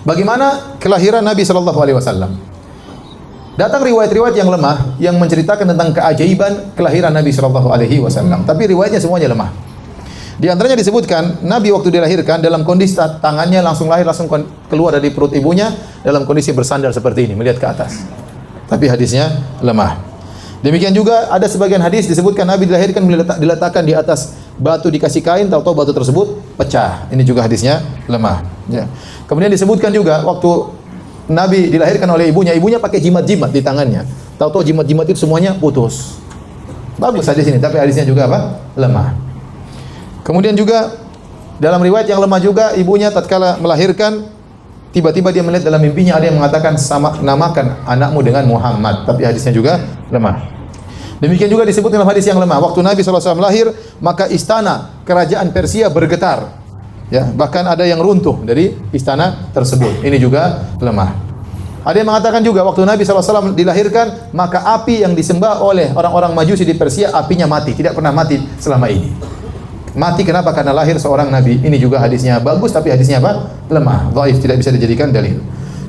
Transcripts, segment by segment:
Bagaimana kelahiran Nabi Shallallahu Alaihi Wasallam? Datang riwayat-riwayat yang lemah yang menceritakan tentang keajaiban kelahiran Nabi Shallallahu Alaihi Wasallam. Tapi riwayatnya semuanya lemah. Di antaranya disebutkan Nabi waktu dilahirkan dalam kondisi tangannya langsung lahir, langsung keluar dari perut ibunya dalam kondisi bersandar seperti ini, melihat ke atas. Tapi hadisnya lemah. Demikian juga ada sebagian hadis disebutkan Nabi dilahirkan diletakkan di atas batu, dikasih kain, tahu-tahu batu tersebut pecah. Ini juga hadisnya lemah. Ya. Kemudian disebutkan juga waktu Nabi dilahirkan oleh ibunya pakai jimat-jimat di tangannya. Tahu-tahu jimat-jimat itu semuanya putus. Bagus hadis ini, tapi hadisnya juga apa? Lemah. Kemudian juga dalam riwayat yang lemah juga, ibunya tatkala melahirkan tiba-tiba dia melihat dalam mimpinya ada yang mengatakan namakan anakmu dengan Muhammad, tapi hadisnya juga lemah. Demikian juga disebut dalam hadis yang lemah, waktu Nabi SAW lahir, maka istana kerajaan Persia bergetar. Ya, bahkan ada yang runtuh dari istana tersebut. Ini juga lemah. Ada yang mengatakan juga waktu Nabi SAW dilahirkan, maka api yang disembah oleh orang-orang Majusi di Persia, apinya mati, tidak pernah mati selama ini. Mati kenapa? Karena lahir seorang Nabi. Ini juga hadisnya bagus, tapi hadisnya apa? Lemah, dhaif, tidak bisa dijadikan dalil.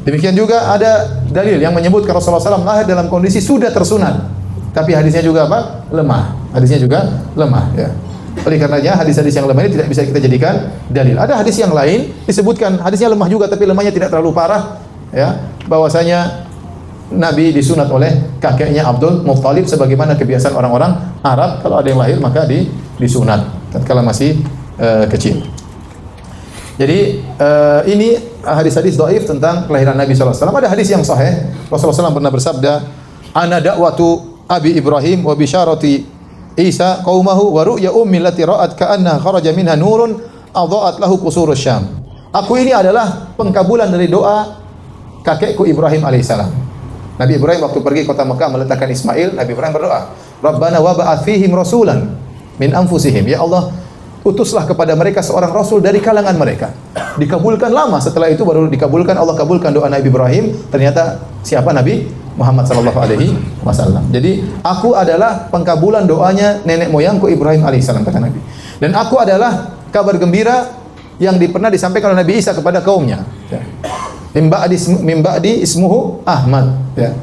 Demikian juga ada dalil yang menyebutkan Rasulullah SAW lahir dalam kondisi sudah tersunat, tapi hadisnya juga apa? Lemah. Hadisnya juga lemah. Ya. Oleh karenanya hadis-hadis yang lemah ini tidak bisa kita jadikan dalil. Ada hadis yang lain disebutkan hadisnya lemah juga, tapi lemahnya tidak terlalu parah. Ya, bahwasanya Nabi disunat oleh kakeknya Abdul Muttalib sebagaimana kebiasaan orang-orang Arab, kalau ada yang lahir maka disunat tatkala masih kecil. Jadi ini hadis-hadis dhaif tentang kelahiran Nabi sallallahu alaihi wasallam. Ada hadis yang sahih. Rasulullah SAW pernah bersabda, "Ana da'watu Abi Ibrahim wa bisyarati Isa qaumahu wa ru'ya ummi allati ra'at ka'anna kharaja minha nurun adha'at lahu qusurus Syam." Aku ini adalah pengkabulan dari doa kakekku Ibrahim alaihissalam. Nabi Ibrahim waktu pergi kota Mekah meletakkan Ismail, Nabi Ibrahim berdoa, "Rabbana wa ba'ath fihim rasulan min anfusihim." Ya Allah, utuslah kepada mereka seorang rasul dari kalangan mereka. Dikabulkan lama, setelah itu baru dikabulkan, Allah kabulkan doa Nabi Ibrahim. Ternyata siapa? Nabi Muhammad sallallahu alaihi wasallam. Jadi, aku adalah pengkabulan doanya nenek moyangku Ibrahim alaihissalam, kata Nabi. Dan aku adalah kabar gembira yang pernah disampaikan oleh Nabi Isa kepada kaumnya. Ya. Mim ba'di ismuhu Ahmad. Ya.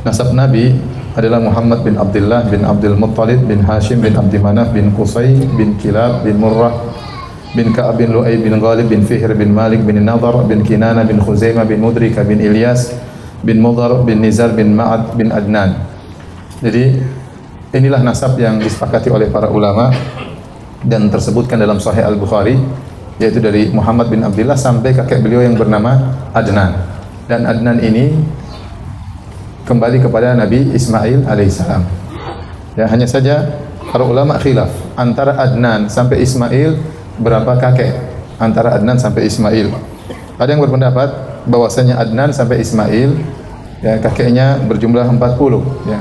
Nasab Nabi adalah Muhammad bin Abdullah bin Abdul Muttalib bin Hashim bin Abdi Manaf bin Qusay bin Kilab bin Murrah bin Ka'ab bin Lu'ay bin Ghalib bin Fihr bin Malik bin Nadhar bin Kinana bin Khuzaimah bin Mudrika bin Ilyas bin Mudhar bin Nizar bin Ma'ad bin Adnan. Jadi inilah nasab yang disepakati oleh para ulama dan tersebutkan dalam Sahih Al-Bukhari, yaitu dari Muhammad bin Abdullah sampai kakek beliau yang bernama Adnan. Dan Adnan ini kembali kepada Nabi Ismail alaihissalam. Ya, hanya saja para ulama khilaf antara Adnan sampai Ismail berapa kakek, antara Adnan sampai Ismail. Ada yang berpendapat bahwasanya Adnan sampai Ismail ya kakeknya berjumlah 40 ya.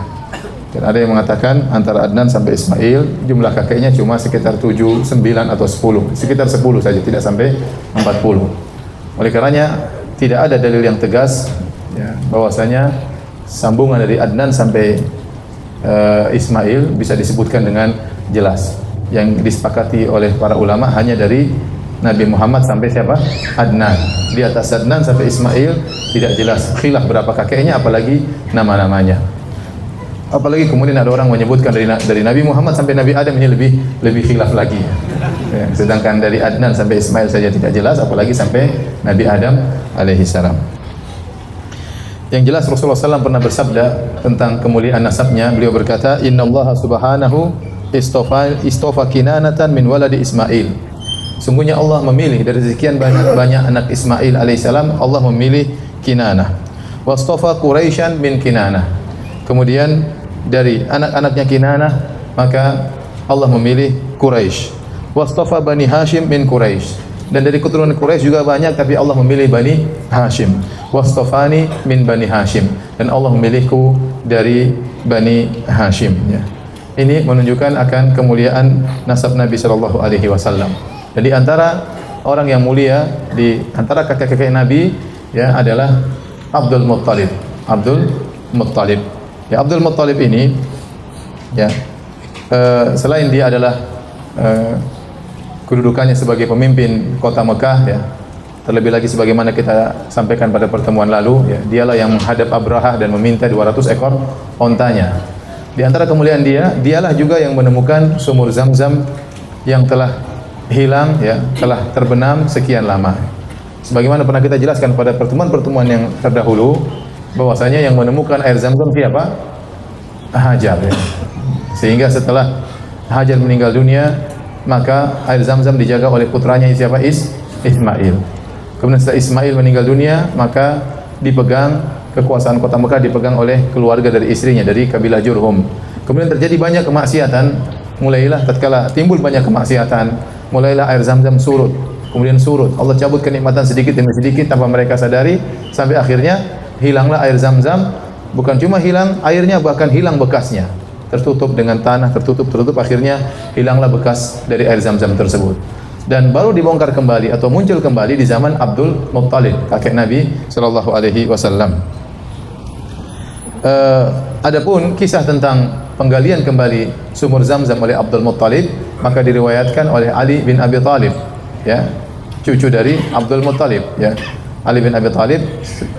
Dan ada yang mengatakan antara Adnan sampai Ismail jumlah kakeknya cuma sekitar 7, 9 atau 10, sekitar 10 saja, tidak sampai 40. Oleh karenanya tidak ada dalil yang tegas ya bahwasanya sambungan dari Adnan sampai Ismail bisa disebutkan dengan jelas. Yang disepakati oleh para ulama hanya dari Nabi Muhammad sampai siapa? Adnan. Di atas Adnan sampai Ismail tidak jelas khilaf berapa kakeknya, apalagi nama-namanya. Apalagi kemudian ada orang menyebutkan dari Nabi Muhammad sampai Nabi Adam, ini lebih khilaf lagi. Ya, sedangkan dari Adnan sampai Ismail saja tidak jelas, apalagi sampai Nabi Adam alaihi salam. Yang jelas Rasulullah SAW pernah bersabda tentang kemuliaan nasabnya. Beliau berkata, "Inna Allah subhanahu istofa kinanatan min waladi Ismail." Sungguhnya Allah memilih dari sekian banyak anak Ismail alaihissalam, Allah memilih Kinanah. Wastofa Quraisyan min Kinanah. Kemudian dari anak-anaknya Kinanah, maka Allah memilih Quraisy. Wastofa Bani Hashim min Quraisy. Dan dari keturunan Quraisy juga banyak, tapi Allah memilih Bani Hashim. Wastofani min Bani Hashim, dan Allah memilihku dari Bani Hashim. Ya. Ini menunjukkan akan kemuliaan nasab Nabi Shallallahu Alaihi Wasallam. Jadi antara orang yang mulia di antara kakek-kakek Nabi ya adalah Abdul Muttalib. Abdul Muttalib. Ya, Abdul Muttalib ini ya selain dia adalah kedudukannya sebagai pemimpin kota Mekah, ya, terlebih lagi sebagaimana kita sampaikan pada pertemuan lalu, ya, dialah yang menghadap Abrahah dan meminta 200 ekor ontanya. Di antara kemuliaan dialah juga yang menemukan sumur Zam-Zam yang telah hilang, ya, telah terbenam sekian lama. Sebagaimana pernah kita jelaskan pada pertemuan-pertemuan yang terdahulu, bahwasanya yang menemukan air Zam-Zam siapa? Hajar, ya. Sehingga setelah Hajar meninggal dunia, maka air Zam-Zam dijaga oleh putranya siapa? Ismail. Kemudian setelah Ismail meninggal dunia, maka dipegang kekuasaan kota Mekah dipegang oleh keluarga dari istrinya, dari kabilah Jurhum. Kemudian terjadi banyak kemaksiatan, mulailah tatkala timbul banyak kemaksiatan, mulailah air Zam-Zam surut, kemudian surut. Allah cabut kenikmatan sedikit demi sedikit tanpa mereka sadari, sampai akhirnya hilanglah air Zam-Zam. Bukan cuma hilang airnya, bahkan hilang bekasnya. Tertutup dengan tanah, tertutup, akhirnya hilanglah bekas dari air Zam-Zam tersebut. Dan baru dibongkar kembali atau muncul kembali di zaman Abdul Muttalib, kakek Nabi sallallahu alaihi wasallam. Adapun kisah tentang penggalian kembali sumur Zam-Zam oleh Abdul Muttalib, maka diriwayatkan oleh Ali bin Abi Thalib, ya, cucu dari Abdul Muttalib, ya. Ali bin Abi Thalib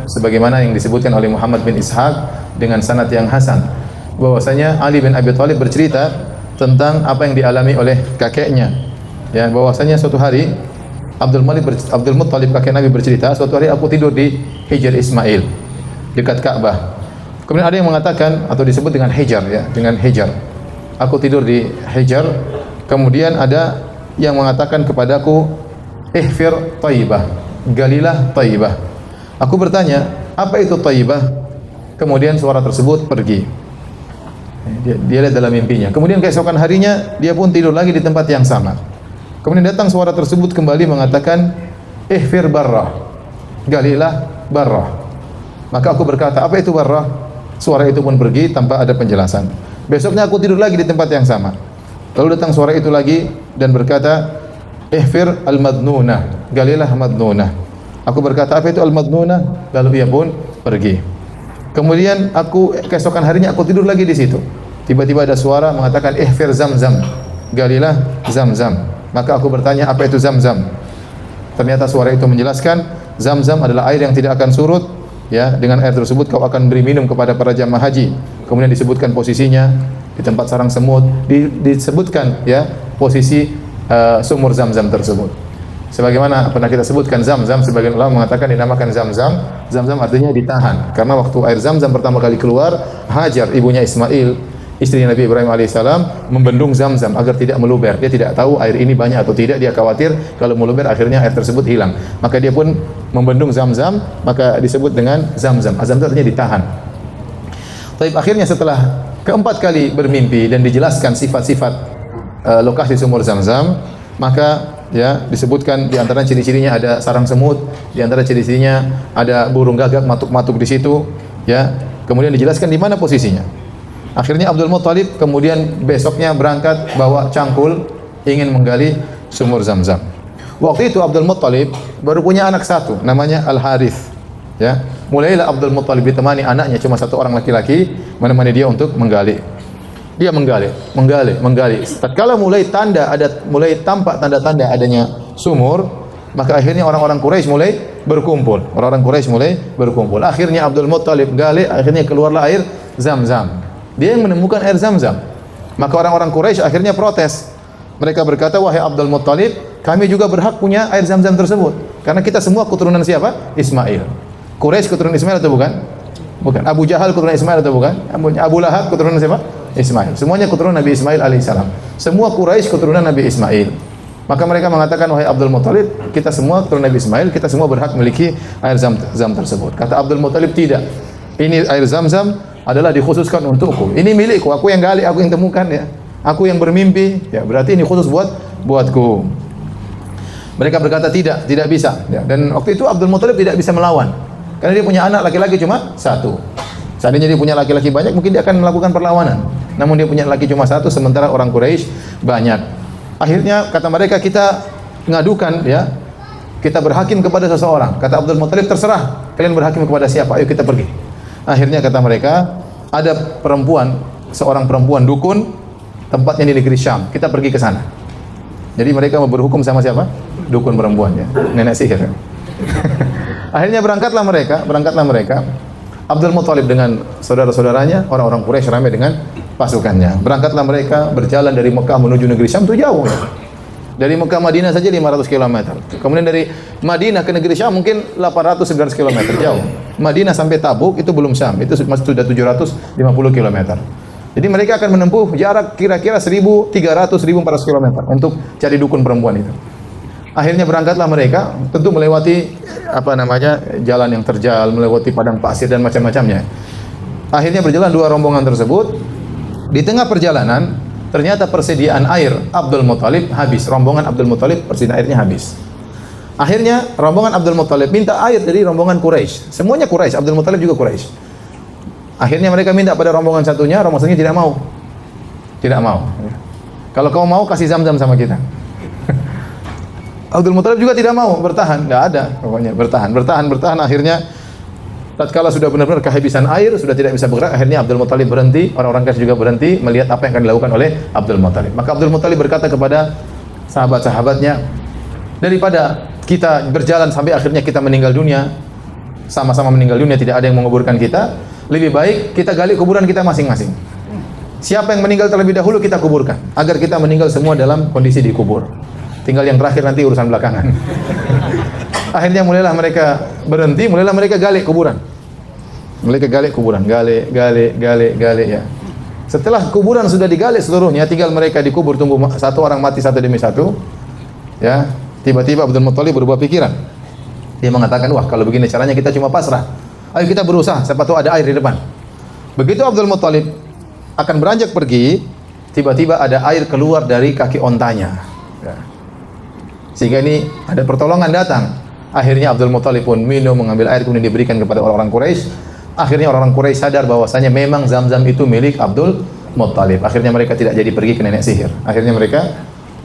sebagaimana yang disebutkan oleh Muhammad bin Ishaq dengan sanad yang hasan, bahwasanya Ali bin Abi Thalib bercerita tentang apa yang dialami oleh kakeknya, ya, bahwasanya suatu hari Abdul Muttalib kakek Nabi bercerita, suatu hari aku tidur di Hijr Ismail dekat Ka'bah. Kemudian ada yang mengatakan atau disebut dengan Hijr, ya, dengan Hijr. Aku tidur di Hijr. Kemudian ada yang mengatakan kepadaku, ihfir Taibah, galilah Taibah. Aku bertanya, apa itu Taibah? Kemudian suara tersebut pergi. Dia lihat dalam mimpinya. Kemudian keesokan harinya dia pun tidur lagi di tempat yang sama. Kemudian datang suara tersebut kembali mengatakan, ihfir Barrah, galilah Barrah. Maka aku berkata, apa itu Barrah? Suara itu pun pergi tanpa ada penjelasan. Besoknya aku tidur lagi di tempat yang sama. Lalu datang suara itu lagi dan berkata, ihfir al-madnunah, galilah madnunah. Aku berkata, apa itu al-madnunah? Lalu ia pun pergi. Kemudian keesokan harinya aku tidur lagi di situ. Tiba-tiba ada suara mengatakan, ihfir Zam-Zam, galilah Zam-Zam. Maka aku bertanya, apa itu Zam-Zam? Ternyata suara itu menjelaskan, Zam-Zam adalah air yang tidak akan surut, ya, dengan air tersebut kau akan beri minum kepada para jamaah haji. Kemudian disebutkan posisinya di tempat sarang semut, disebutkan, ya, posisi sumur Zam-Zam tersebut. Sebagaimana pernah kita sebutkan, Zam-Zam sebagian ulama mengatakan dinamakan Zam-Zam. Zam-Zam artinya ditahan, karena waktu air Zam-Zam pertama kali keluar, Hajar ibunya Ismail, istri Nabi Ibrahim alaihissalam, membendung Zam-Zam agar tidak meluber. Dia tidak tahu air ini banyak atau tidak, dia khawatir kalau meluber akhirnya air tersebut hilang. Maka dia pun membendung Zam-Zam, maka disebut dengan Zam-Zam. Zam-Zam artinya ditahan. Tapi akhirnya setelah keempat kali bermimpi dan dijelaskan sifat-sifat lokasi sumur Zam-Zam, maka, ya, disebutkan di antara ciri-cirinya ada sarang semut, di antara ciri-cirinya ada burung gagak matuk-matuk di situ, ya. Kemudian dijelaskan di mana posisinya. Akhirnya Abdul Muttalib kemudian besoknya berangkat bawa cangkul ingin menggali sumur Zam-Zam. Waktu itu Abdul Muttalib baru punya anak satu, namanya Al-Harith, ya. Mulailah Abdul Muttalib ditemani anaknya, cuma satu orang laki-laki, menemani dia untuk menggali. Dia menggali. Tatkala mulai tampak tanda-tanda adanya sumur, maka akhirnya orang-orang Quraisy mulai berkumpul. Akhirnya Abdul Muttalib gali, akhirnya keluarlah air Zam-Zam. Dia yang menemukan air Zam-Zam. Maka orang-orang Quraisy akhirnya protes. Mereka berkata, wahai Abdul Muttalib, kami juga berhak punya air Zam-Zam tersebut. Karena kita semua keturunan siapa? Ismail. Quraisy keturunan Ismail atau bukan? Bukan. Abu Jahal keturunan Ismail atau bukan? Abu Lahab keturunan siapa? Ismail. Semuanya keturunan Nabi Ismail alaihissalam. Semua Quraisy keturunan Nabi Ismail. Maka mereka mengatakan, wahai Abdul Muttalib, kita semua keturunan Nabi Ismail, kita semua berhak memiliki air Zam-Zam tersebut. Kata Abdul Muttalib, tidak. Ini air Zam-Zam adalah dikhususkan untukku. Ini milikku, aku yang gali, aku yang temukan, ya. Aku yang bermimpi, ya, berarti ini khusus buatku. Mereka berkata tidak bisa, ya. Dan waktu itu Abdul Muttalib tidak bisa melawan. Karena dia punya anak laki-laki cuma satu. Seandainya dia punya laki-laki banyak, mungkin dia akan melakukan perlawanan. Namun dia punya laki cuma satu, sementara orang Quraisy banyak. Akhirnya kata mereka, kita ngadukan, ya, kita berhakim kepada seseorang. Kata Abdul Muttalib, terserah kalian berhakim kepada siapa, ayo kita pergi. Akhirnya kata mereka, ada seorang perempuan dukun tempatnya di negeri Syam. Kita pergi ke sana. Jadi mereka mau berhukum sama siapa? Dukun perempuan ya, nenek sihir. Akhirnya berangkatlah mereka. Abdul Muthalib dengan saudara-saudaranya, orang-orang Quraisy ramai dengan pasukannya. Berangkatlah mereka berjalan dari Mekah menuju negeri Syam, itu jauh. Dari Mekah Madinah saja 500 km. Kemudian dari Madinah ke negeri Syam mungkin 800-900 km jauh. Madinah sampai Tabuk itu belum Syam, itu masih sudah 750 km. Jadi mereka akan menempuh jarak kira-kira 1.300-1.400 km untuk cari dukun perempuan itu. Akhirnya berangkatlah mereka, tentu melewati jalan yang terjal, melewati padang pasir dan macam-macamnya. Akhirnya berjalan dua rombongan tersebut. Di tengah perjalanan ternyata persediaan air Abdul Muthalib habis. Rombongan Abdul Muthalib persediaan airnya habis. Akhirnya rombongan Abdul Muthalib minta air dari rombongan Quraisy. Semuanya Quraisy, Abdul Muthalib juga Quraisy. Akhirnya mereka minta pada rombongan satunya, rombongan satunya tidak mau. Tidak mau. Kalau kau mau kasih Zam-Zam sama kita. Abdul Muthalib juga tidak mau, bertahan, enggak ada, pokoknya bertahan. Akhirnya tatkala sudah benar-benar kehabisan air, sudah tidak bisa bergerak, akhirnya Abdul Muthalib berhenti, orang-orang Quraisy juga berhenti melihat apa yang akan dilakukan oleh Abdul Muthalib. Maka Abdul Muthalib berkata kepada sahabat-sahabatnya, daripada kita berjalan sampai akhirnya kita meninggal dunia, sama-sama meninggal dunia, tidak ada yang menguburkan kita, lebih baik kita gali kuburan kita masing-masing. Siapa yang meninggal terlebih dahulu kita kuburkan, agar kita meninggal semua dalam kondisi dikubur. Tinggal yang terakhir nanti urusan belakangan. Akhirnya mulailah mereka berhenti, mulailah mereka gali kuburan. Gali ya. Setelah kuburan sudah digali seluruhnya, tinggal mereka dikubur, tunggu satu orang mati satu demi satu. Ya, tiba-tiba Abdul Muthalib berubah pikiran. Dia mengatakan, wah kalau begini caranya kita cuma pasrah. Ayo kita berusaha, siapa tahu ada air di depan. Begitu Abdul Muthalib akan beranjak pergi, tiba-tiba ada air keluar dari kaki ontanya. Ya. Sehingga ini ada pertolongan datang. Akhirnya Abdul Muthalib pun minum, mengambil air kemudian diberikan kepada orang-orang Quraisy. Akhirnya orang-orang Quraisy sadar bahwasanya memang Zam-Zam itu milik Abdul Muthalib. Akhirnya mereka tidak jadi pergi ke nenek sihir. Akhirnya mereka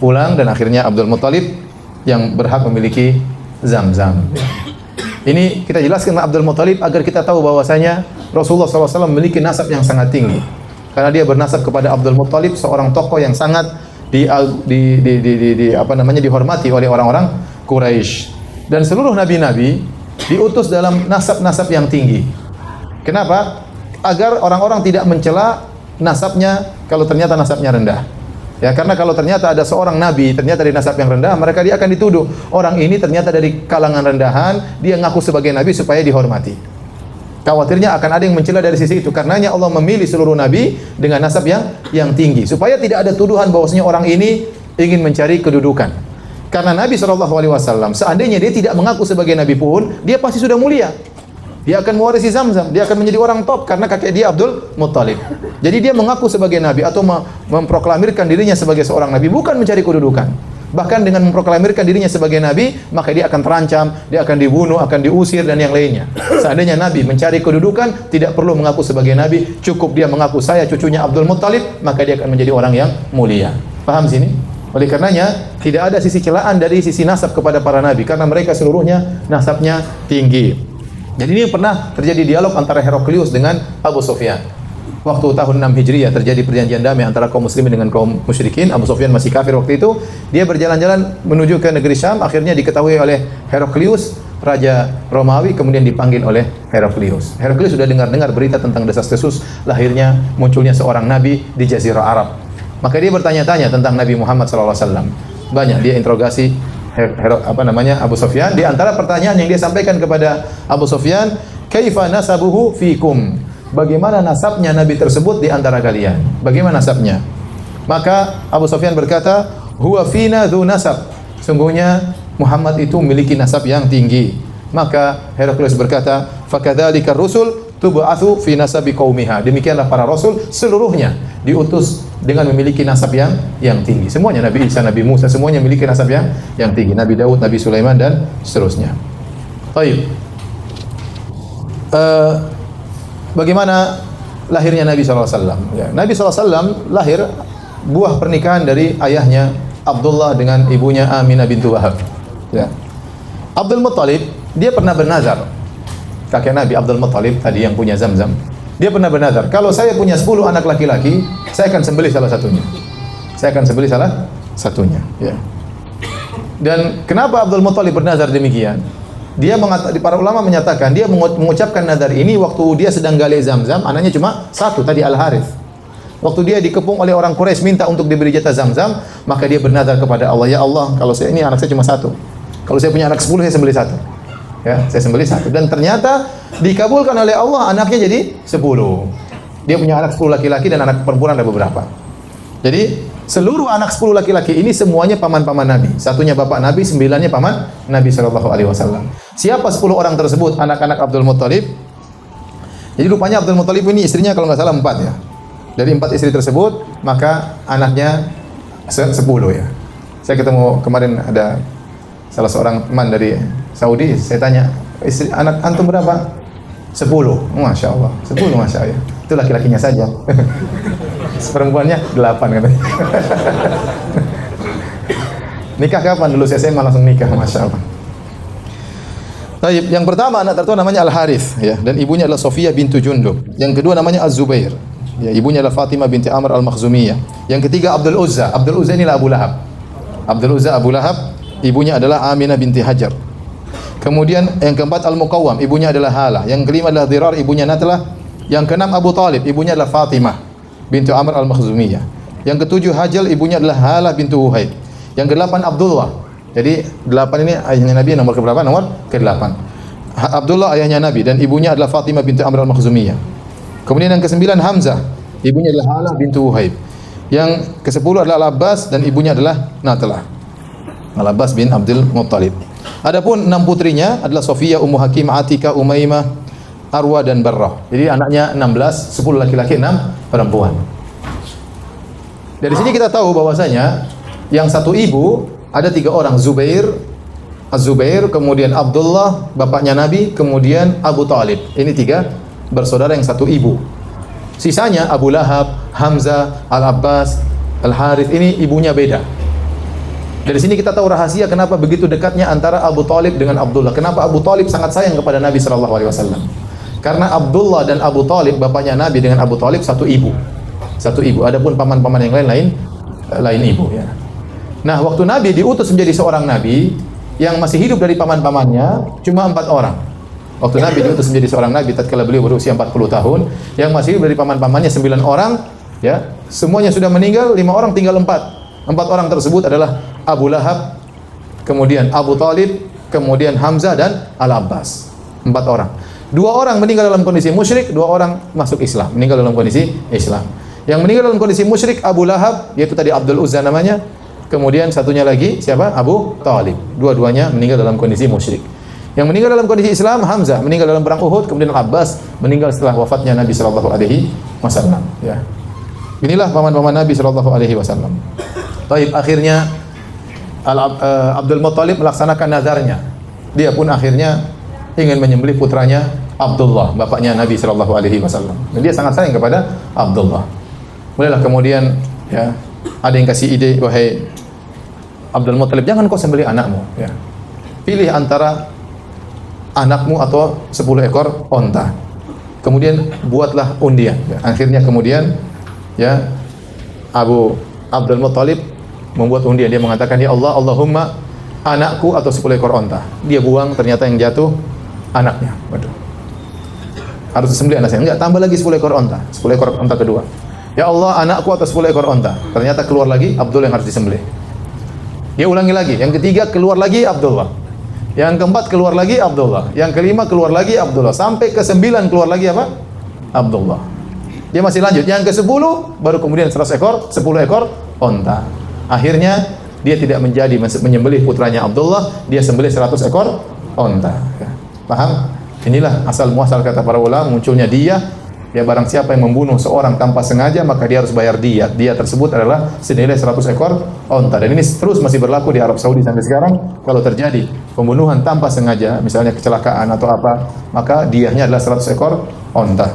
pulang dan akhirnya Abdul Muthalib yang berhak memiliki Zam-Zam. Ini kita jelaskan tentang Abdul Muthalib agar kita tahu bahwasanya Rasulullah SAW memiliki nasab yang sangat tinggi. Karena dia bernasab kepada Abdul Muthalib, seorang tokoh yang sangat dihormati oleh orang-orang Quraisy. Dan seluruh nabi-nabi diutus dalam nasab-nasab yang tinggi. Kenapa? Agar orang-orang tidak mencela nasabnya kalau ternyata nasabnya rendah. Ya, karena kalau ternyata ada seorang nabi ternyata dari nasab yang rendah, mereka dia akan dituduh orang ini ternyata dari kalangan rendahan, dia ngaku sebagai nabi supaya dihormati. Khawatirnya akan ada yang mencela dari sisi itu. Karenanya Allah memilih seluruh nabi dengan nasab yang tinggi supaya tidak ada tuduhan bahwasanya orang ini ingin mencari kedudukan. Karena Nabi SAW seandainya dia tidak mengaku sebagai nabi pun, dia pasti sudah mulia. Dia akan mewarisi Zam-Zam, dia akan menjadi orang top karena kakek dia Abdul Muthalib. Jadi dia mengaku sebagai nabi atau memproklamirkan dirinya sebagai seorang nabi bukan mencari kedudukan. Bahkan dengan memproklamirkan dirinya sebagai nabi, maka dia akan terancam, dia akan dibunuh, akan diusir dan yang lainnya. Seandainya nabi mencari kedudukan, tidak perlu mengaku sebagai nabi, cukup dia mengaku saya cucunya Abdul Muthalib, maka dia akan menjadi orang yang mulia. Paham sini? Oleh karenanya, tidak ada sisi celaan dari sisi nasab kepada para nabi karena mereka seluruhnya nasabnya tinggi. Jadi ini pernah terjadi dialog antara Heraklius dengan Abu Sufyan. Waktu tahun 6 Hijriah terjadi perjanjian damai antara kaum muslimin dengan kaum musyrikin. Abu Sufyan masih kafir waktu itu. Dia berjalan-jalan menuju ke negeri Syam, akhirnya diketahui oleh Heraklius, raja Romawi, kemudian dipanggil oleh Heraklius. Heraklius sudah dengar-dengar berita tentang desas-desus lahirnya munculnya seorang nabi di Jazirah Arab. Maka dia bertanya-tanya tentang Nabi Muhammad SAW. Banyak dia interogasi Abu Sufyan. Di antara pertanyaan yang dia sampaikan kepada Abu Sufyan, kaifa nasabuhu fikum? Bagaimana nasabnya nabi tersebut di antara kalian? Bagaimana nasabnya? Maka Abu Sufyan berkata, huwa fina dzu nasab. Sungguhnya Muhammad itu memiliki nasab yang tinggi. Maka Heraklius berkata, fakadzalika rusul tub'atsu fi nasabi qaumiha. Demikianlah para rasul seluruhnya diutus dengan memiliki nasab yang tinggi. Semuanya Nabi Isa, Nabi Musa semuanya memiliki nasab yang tinggi. Nabi Daud, Nabi Sulaiman dan seterusnya. Baik. Bagaimana lahirnya Nabi SAW? Ya, Nabi SAW lahir buah pernikahan dari ayahnya Abdullah dengan ibunya Aminah bintu Wahab. Ya. Abdul Muthalib dia pernah bernazar. Kakek Nabi Abdul Muthalib tadi yang punya Zam-Zam. Dia pernah bernazar, kalau saya punya 10 anak laki-laki, saya akan sembelih salah satunya. saya akan sembelih salah satunya. Ya. Dan kenapa Abdul Muthalib bernazar demikian? Para ulama menyatakan dia mengucapkan nazar ini waktu dia sedang gali Zamzam, anaknya cuma satu tadi Al-Harith. Waktu dia dikepung oleh orang Quraisy minta untuk diberi jatah Zamzam, maka dia bernazar kepada Allah, ya Allah, kalau saya ini anak saya cuma satu. Kalau saya punya anak 10, saya sembelih satu. Ya, saya sembelih satu. Dan ternyata dikabulkan oleh Allah, anaknya jadi 10. Dia punya anak 10 laki-laki dan anak perempuan ada beberapa. Jadi seluruh anak 10 laki-laki ini semuanya paman-paman Nabi. Satunya bapak Nabi, 9-nya paman Nabi SAW. Siapa 10 orang tersebut? Anak-anak Abdul Muthalib. Jadi rupanya Abdul Muthalib ini istrinya kalau nggak salah 4 ya. Dari 4 istri tersebut, maka anaknya 10 ya. Saya ketemu kemarin ada salah seorang teman dari Saudi, saya tanya, istri anak antum berapa? 10. Masya Allah. 10 Masya Allah. Itu laki-lakinya saja. Perempuannya 8 katanya. Nikah kapan? Dulu SMA langsung nikah, Masya Allah. Baik, yang pertama anak tertua namanya Al-Harith ya, dan ibunya adalah Sofiyah bintu Jundub. Yang kedua namanya Az-Zubair. Ya, ibunya adalah Fatimah binti Amr Al-Makhzumiyah. Yang ketiga Abdul Uzza. Abdul Uzza inilah Abu Lahab. Abdul Uzza Abu Lahab, ibunya adalah Aminah binti Hajar. Kemudian yang keempat Al-Muqawwam, ibunya adalah Halah. Yang kelima adalah Dirar, ibunya Natlah. Yang keenam Abu Talib, ibunya adalah Fatimah bintu Amr Al-Makhzumiyah. Yang ketujuh Hajal, ibunya adalah Halah bintu Huhaib. Yang kedelapan Abdullah. Jadi 8 ini ayahnya Nabi, nomor keberapa? Nomor ke-8. Abdullah ayahnya Nabi dan ibunya adalah Fatimah bintu Amr Al-Makhzumiyah. Kemudian yang ke-9 Hamzah, ibunya adalah Halah bintu Huhaib. Yang ke-10 adalah Al-Abbas dan ibunya adalah Natlah. Al-Abbas bin Abdul Muttalib. Adapun 6 putrinya adalah Sofiyah, Ummu Hakim, Atika, Umaymah, Arwa dan Barrah. Jadi anaknya 16, 10 laki-laki, 6 perempuan. Dari sini kita tahu bahwasanya yang satu ibu ada 3 orang, Zubair, Az-Zubair, kemudian Abdullah, bapaknya Nabi, kemudian Abu Talib. Ini 3 bersaudara yang satu ibu. Sisanya Abu Lahab, Hamzah, Al-Abbas, Al-Harith, ini ibunya beda. Dari sini kita tahu rahasia kenapa begitu dekatnya antara Abu Talib dengan Abdullah. Kenapa Abu Talib sangat sayang kepada Nabi SAW. Karena Abdullah dan Abu Talib, bapaknya Nabi dengan Abu Talib satu ibu. Satu ibu. Adapun paman-paman yang lain ibu ya. Nah, waktu Nabi diutus menjadi seorang nabi, yang masih hidup dari paman-pamannya cuma 4 orang. Waktu Nabi diutus menjadi seorang nabi tatkala beliau berusia 40 tahun, yang masih hidup dari paman-pamannya 9 orang ya. Semuanya sudah meninggal, 5 orang tinggal 4. 4 orang tersebut adalah Abu Lahab, kemudian Abu Talib, kemudian Hamzah dan Al-Abbas. 4 orang. 2 orang meninggal dalam kondisi musyrik, 2 orang masuk Islam, meninggal dalam kondisi Islam. Yang meninggal dalam kondisi musyrik Abu Lahab, yaitu tadi Abdul Uzza namanya. Kemudian satunya lagi siapa? Abu Talib. Dua-duanya meninggal dalam kondisi musyrik. Yang meninggal dalam kondisi Islam Hamzah, meninggal dalam perang Uhud, kemudian Abbas meninggal setelah wafatnya Nabi sallallahu alaihi wasallam, ya. Inilah paman-paman Nabi sallallahu alaihi wasallam. Baik, akhirnya Abdul Muthalib melaksanakan nazarnya. Dia pun akhirnya ingin menyembelih putranya Abdullah, bapaknya Nabi sallallahu alaihi wasallam. Dan dia sangat sayang kepada Abdullah. Mulailah kemudian ya, ada yang kasih ide, wahai Abdul Muthalib, jangan kau sembelih anakmu ya. Pilih antara anakmu atau 10 ekor onta. Kemudian buatlah undian. Ya. Akhirnya kemudian ya Abdul Muthalib membuat undian. Dia mengatakan, ya Allah, Allahumma anakku atau 10 ekor onta. Dia buang, ternyata yang jatuh anaknya. Waduh. Harus disembelih anaknya. Enggak, tambah lagi 10 ekor onta. 10 ekor onta kedua. Ya Allah, anakku atau 10 ekor onta. Ternyata keluar lagi Abdul yang harus disembelih. Dia ulangi lagi. Yang ketiga keluar lagi Abdullah. Yang keempat keluar lagi Abdullah. Yang kelima keluar lagi Abdullah. Sampai ke-9 keluar lagi apa? Abdullah. Dia masih lanjut. Yang ke-10 baru kemudian 100 ekor, 10 ekor onta. Akhirnya dia tidak menjadi menyembelih putranya Abdullah, dia sembelih 100 ekor onta. Paham? Inilah asal muasal kata para ulama munculnya diyah. Ya, barang siapa yang membunuh seorang tanpa sengaja maka dia harus bayar diyah. Diyah tersebut adalah senilai 100 ekor onta. Dan ini terus masih berlaku di Arab Saudi sampai sekarang. Kalau terjadi pembunuhan tanpa sengaja, misalnya kecelakaan atau apa, maka diyahnya adalah 100 ekor onta.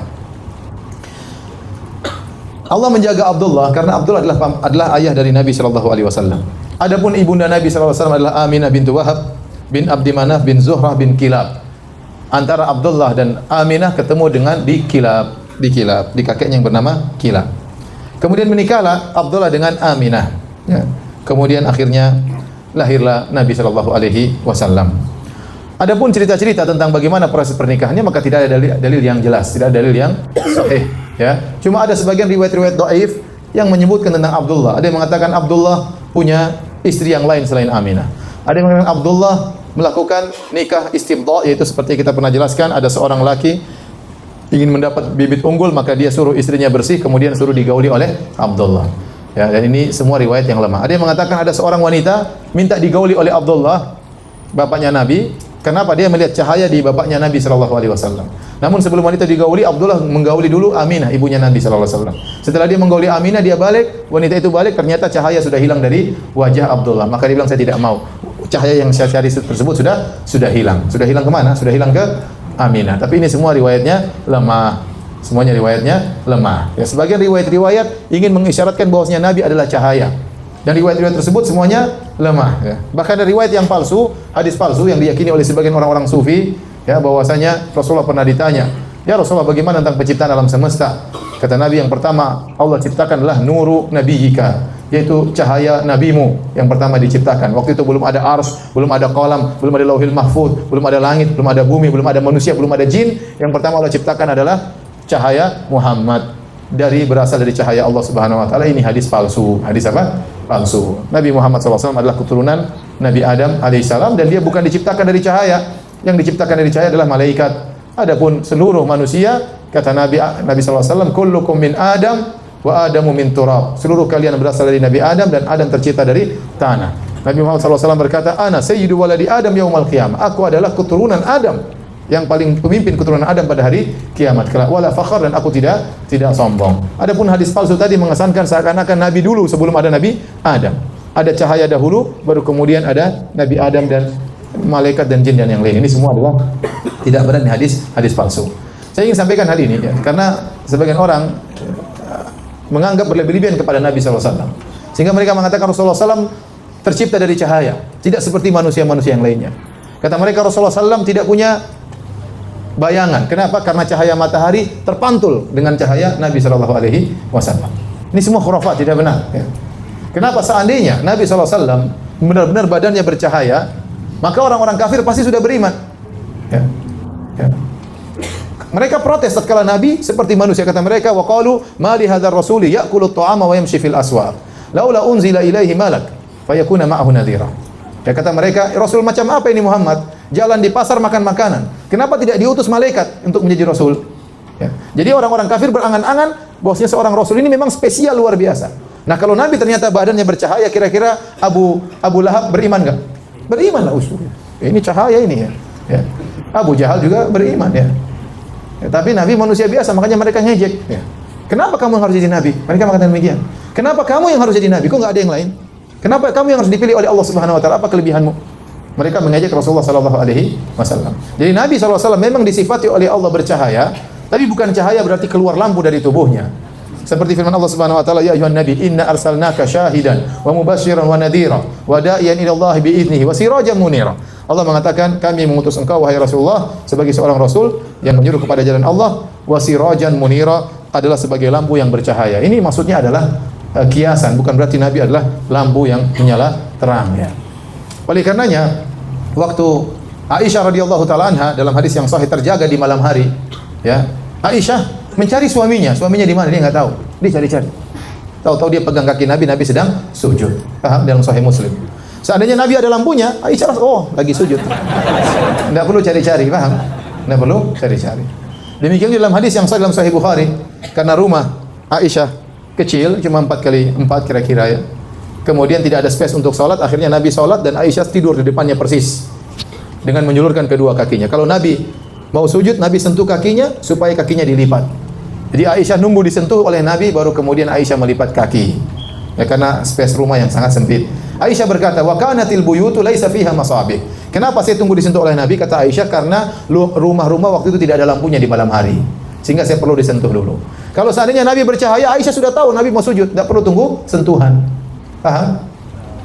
Allah menjaga Abdullah karena Abdullah adalah ayah dari Nabi sallallahu alaihi wasallam. Adapun ibunda Nabi sallallahu alaihi wasallam adalah Aminah bintu Wahab bin Abdi Manaf bin Zuhrah bin Kilab. Antara Abdullah dan Aminah ketemu dengan di Kilab, di kakeknya yang bernama Kilab. Kemudian menikahlah Abdullah dengan Aminah. Ya. Kemudian akhirnya lahirlah Nabi Shallallahu Alaihi Wasallam. Adapun cerita-cerita tentang bagaimana proses pernikahannya, maka tidak ada dalil yang jelas, tidak ada dalil yang sahih. Ya, cuma ada sebagian riwayat-riwayat dhaif yang menyebutkan tentang Abdullah. Ada yang mengatakan Abdullah punya istri yang lain selain Aminah. Ada yang mengatakan Abdullah melakukan nikah istibdha, yaitu seperti kita pernah jelaskan, ada seorang laki ingin mendapat bibit unggul, maka dia suruh istrinya bersih, kemudian suruh digauli oleh Abdullah. Ya, dan ini semua riwayat yang lemah. Ada yang mengatakan ada seorang wanita minta digauli oleh Abdullah, bapaknya Nabi. Kenapa? Dia melihat cahaya di bapaknya Nabi sallallahu alaihi wasallam. Namun sebelum wanita digauli, Abdullah menggauli dulu Aminah, ibunya Nabi sallallahu alaihi wasallam. Setelah dia menggauli Aminah, dia balik, wanita itu balik, ternyata cahaya sudah hilang dari wajah Abdullah. Maka dia bilang, saya tidak mau. Cahaya yang saya cari tersebut sudah hilang. Sudah hilang kemana? Sudah hilang ke Aminah. Tapi ini semua riwayatnya lemah. Semuanya riwayatnya lemah. Ya, sebagian riwayat-riwayat ingin mengisyaratkan bahwasanya Nabi adalah cahaya. Dan riwayat-riwayat tersebut semuanya lemah. Ya. Bahkan ada riwayat yang palsu, hadis palsu yang diyakini oleh sebagian orang-orang sufi, ya, bahwasanya Rasulullah pernah ditanya, ya Rasulullah, bagaimana tentang penciptaan alam semesta? Kata Nabi, yang pertama Allah ciptakan adalah nuru nabiyyika, yaitu cahaya nabimu yang pertama diciptakan. Waktu itu belum ada ars, belum ada qalam, belum ada lauhil mahfuz, belum ada langit, belum ada bumi, belum ada manusia, belum ada jin. Yang pertama Allah ciptakan adalah cahaya Muhammad, berasal dari cahaya Allah Subhanahu wa taala. Ini hadis palsu. Hadis apa? Palsu. Nabi Muhammad SAW adalah keturunan Nabi Adam alaihissalam, dan dia bukan diciptakan dari cahaya. Yang diciptakan dari cahaya adalah malaikat. Adapun seluruh manusia, kata Nabi SAW, kullukum min Adam wa Adamu min turab. Seluruh kalian berasal dari Nabi Adam, dan Adam tercipta dari tanah. Nabi Muhammad SAW berkata, ana sayyidu waladi Adam yaumal qiyamah. Aku adalah keturunan Adam, yang paling pemimpin keturunan Adam pada hari kiamat kelak. Wala fakhar, dan aku tidak sombong. Adapun hadis palsu tadi mengesankan seakan-akan Nabi dulu sebelum ada Nabi Adam. Ada cahaya dahulu, baru kemudian ada Nabi Adam dan malaikat dan jin dan yang lain. Ini semua adalah tidak benar, hadis palsu. Saya ingin sampaikan hal ini ya, karena sebagian orang menganggap berlebihan kepada Nabi SAW, sehingga mereka mengatakan Rasulullah SAW tercipta dari cahaya, tidak seperti manusia-manusia yang lainnya. Kata mereka Rasulullah SAW tidak punya bayangan. Kenapa? Karena cahaya matahari terpantul dengan cahaya Nabi Shallallahu Alaihi Wasallam. Ini semua khurafat, tidak benar. Ya. Kenapa? Seandainya Nabi SAW benar-benar badannya bercahaya, maka orang-orang kafir pasti sudah beriman. Ya. Ya. Mereka protes tatkala Nabi seperti manusia. Kata mereka, waqalu ma li hadzal rasuli ya'kulu at-ta'ama wa yamshi fil aswaq. Laula unzila ilaihi malak fayakuna ma'ahu nadhira. Ya, kata mereka, Rasul macam apa ini Muhammad? Jalan di pasar makan makanan. Kenapa tidak diutus malaikat untuk menjadi Rasul? Ya. Jadi orang-orang kafir berangan-angan bahwasanya seorang Rasul ini memang spesial luar biasa. Nah, kalau Nabi ternyata badannya bercahaya, kira-kira Abu Lahab beriman nggak? Beriman lah usul. Ya, ini cahaya ini ya. Ya. Abu Jahal juga beriman ya. Ya. Tapi Nabi manusia biasa, makanya mereka ngejek. Ya. Kenapa kamu yang harus jadi Nabi? Mereka mengatakan demikian. Kenapa kamu yang harus jadi Nabi? Kok nggak ada yang lain? Kenapa kamu yang harus dipilih oleh Allah Subhanahu wa taala? Apa kelebihanmu? Mereka mengejek Rasulullah sallallahu alaihi wasallam. Jadi Nabi sallallahu alaihi wasallam memang disifati oleh Allah bercahaya, tapi bukan cahaya berarti keluar lampu dari tubuhnya. Seperti firman Allah Subhanahu wa taala, ya ayuhan nabi, inna arsalnaka syahidan wa mubasysyiran wa nadhira wa da'iyan ila Allah bi idnihi wa sirajan munira. Allah mengatakan, kami mengutus engkau wahai Rasulullah sebagai seorang rasul yang menyuruh kepada jalan Allah, wa sirajan munira, adalah sebagai lampu yang bercahaya. Ini maksudnya adalah kiasan, bukan berarti Nabi adalah lampu yang menyala terang ya. Oleh karenanya waktu Aisyah radhiyallahu taala anha dalam hadis yang sahih terjaga di malam hari ya, Aisyah mencari suaminya di mana dia nggak tahu, dia cari-cari. Tahu-tahu dia pegang kaki Nabi, Nabi sedang sujud. Paham? Dalam Sahih Muslim. Seandainya Nabi ada lampunya, Aisyah lagi sujud. Tidak perlu cari-cari, paham? Tidak perlu cari-cari. Demikian dalam hadis yang sahih dalam Sahih Bukhari, karena rumah Aisyah kecil, cuma 4x4 kira-kira ya. Kemudian tidak ada space untuk sholat, akhirnya Nabi sholat dan Aisyah tidur di depannya persis dengan menjulurkan kedua kakinya. Kalau Nabi mau sujud, Nabi sentuh kakinya supaya kakinya dilipat. Jadi Aisyah nunggu disentuh oleh Nabi, baru kemudian Aisyah melipat kaki. Ya, karena space rumah yang sangat sempit. Aisyah berkata, wa kanatil buyutu laisa fiha masabih. Kenapa saya tunggu disentuh oleh Nabi? Kata Aisyah, karena rumah-rumah waktu itu tidak ada lampunya di malam hari, sehingga saya perlu disentuh dulu. Kalau seandainya Nabi bercahaya, Aisyah sudah tahu Nabi mau sujud, tidak perlu tunggu sentuhan. Paham?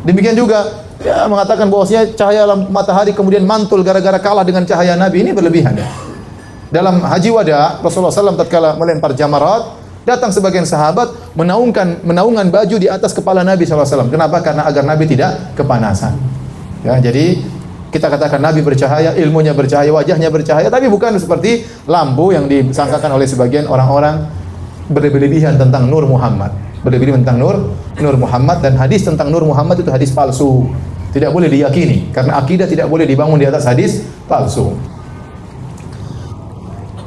Demikian juga ya, mengatakan bahwasanya cahaya matahari kemudian mantul gara-gara kalah dengan cahaya Nabi, ini berlebihan ya. Dalam haji wada Rasulullah SAW tatkala melempar jamarat, Datang sebagian sahabat menaungan baju di atas kepala Nabi SAW. Kenapa? Karena agar Nabi tidak kepanasan. Ya, jadi kita katakan Nabi bercahaya, ilmunya bercahaya, wajahnya bercahaya, tapi bukan seperti lampu yang disangkakan oleh sebagian orang-orang berlebihan tentang Nur Muhammad. Berlebihan tentang Nur Muhammad, dan hadis tentang Nur Muhammad itu hadis palsu. Tidak boleh diyakini karena akidah tidak boleh dibangun di atas hadis palsu.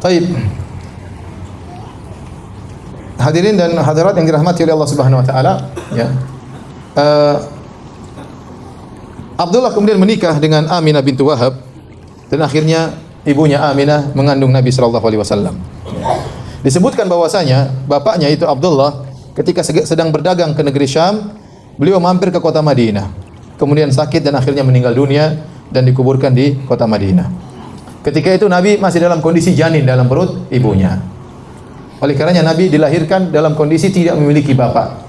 Baik. Hadirin dan hadirat yang dirahmati oleh Allah Subhanahu wa taala, ya. Abdullah kemudian menikah dengan Aminah bintu Wahab, dan akhirnya ibunya Aminah mengandung Nabi sallallahu alaihi wasallam. Disebutkan bahwasanya bapaknya itu Abdullah ketika sedang berdagang ke negeri Syam, beliau mampir ke kota Madinah. Kemudian sakit dan akhirnya meninggal dunia dan dikuburkan di kota Madinah. Ketika itu Nabi masih dalam kondisi janin dalam perut ibunya. Oleh karenanya Nabi dilahirkan dalam kondisi tidak memiliki bapak.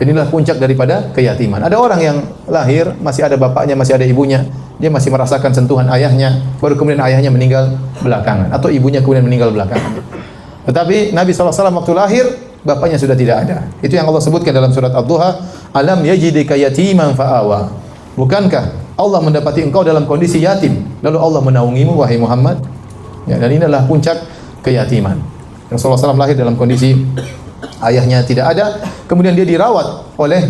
Inilah puncak daripada keyatiman. Ada orang yang lahir masih ada bapaknya, masih ada ibunya, dia masih merasakan sentuhan ayahnya, baru kemudian ayahnya meninggal belakangan atau ibunya kemudian meninggal belakangan. Tetapi Nabi SAW waktu lahir bapaknya sudah tidak ada. Itu yang Allah sebutkan dalam surat Ad-Duha, alam yajidika yatiman fa'awa. Bukankah Allah mendapati engkau dalam kondisi yatim, lalu Allah menaungimu wahai Muhammad? Ya, dan inilah puncak keyatiman. Rasulullah SAW lahir dalam kondisi ayahnya tidak ada, kemudian dia dirawat oleh